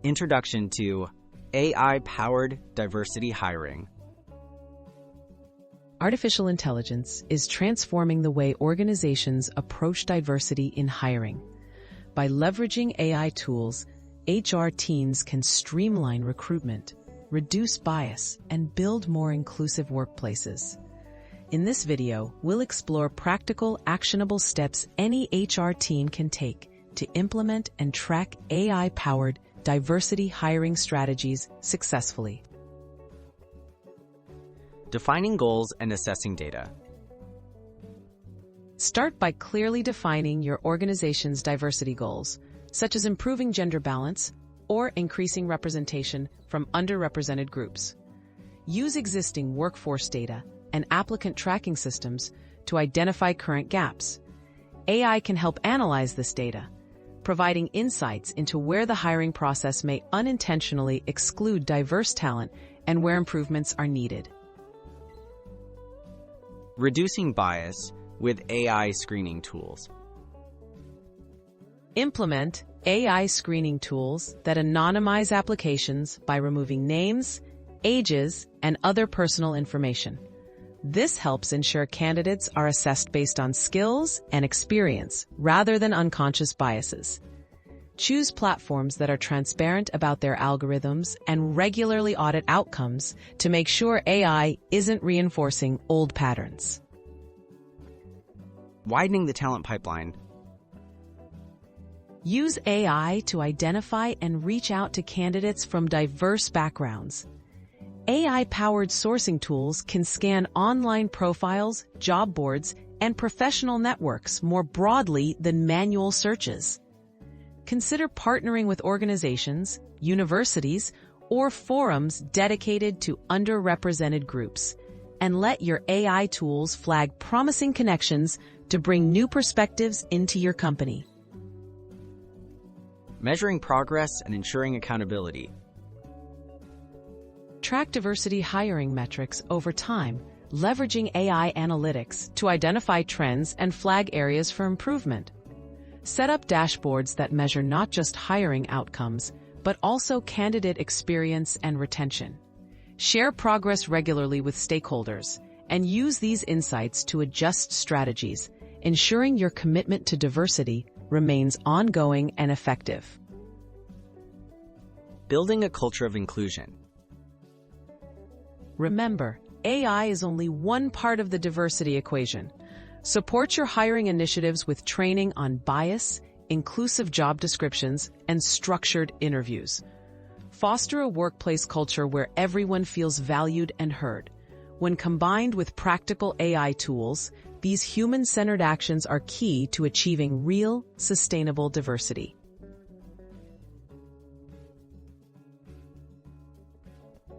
Introduction to AI-powered diversity hiring. Artificial intelligence is transforming the way organizations approach diversity in hiring. By leveraging AI tools, HR teams can streamline recruitment, reduce bias, and build more inclusive workplaces. In this video, we'll explore practical, actionable steps any HR team can take to implement and track AI-powered diversity hiring strategies successfully. Defining goals and assessing data. Start by clearly defining your organization's diversity goals, such as improving gender balance or increasing representation from underrepresented groups. Use existing workforce data and applicant tracking systems to identify current gaps. AI can help analyze this data, providing insights into where the hiring process may unintentionally exclude diverse talent and where improvements are needed. Reducing bias with AI screening tools. Implement AI screening tools that anonymize applications by removing names, ages, and other personal information. This helps ensure candidates are assessed based on skills and experience rather than unconscious biases. Choose platforms that are transparent about their algorithms and regularly audit outcomes to make sure AI isn't reinforcing old patterns. Widening the talent pipeline. Use AI to identify and reach out to candidates from diverse backgrounds. AI-powered sourcing tools can scan online profiles, job boards, and professional networks more broadly than manual searches. Consider partnering with organizations, universities, or forums dedicated to underrepresented groups, and let your AI tools flag promising connections to bring new perspectives into your company. Measuring progress and ensuring accountability. Track diversity hiring metrics over time, leveraging AI analytics to identify trends and flag areas for improvement. Set up dashboards that measure not just hiring outcomes, but also candidate experience and retention. Share progress regularly with stakeholders, and use these insights to adjust strategies, ensuring your commitment to diversity remains ongoing and effective. Building a culture of inclusion. Remember, AI is only one part of the diversity equation. Support your hiring initiatives with training on bias, inclusive job descriptions, and structured interviews. Foster a workplace culture where everyone feels valued and heard. When combined with practical AI tools, these human-centered actions are key to achieving real, sustainable diversity.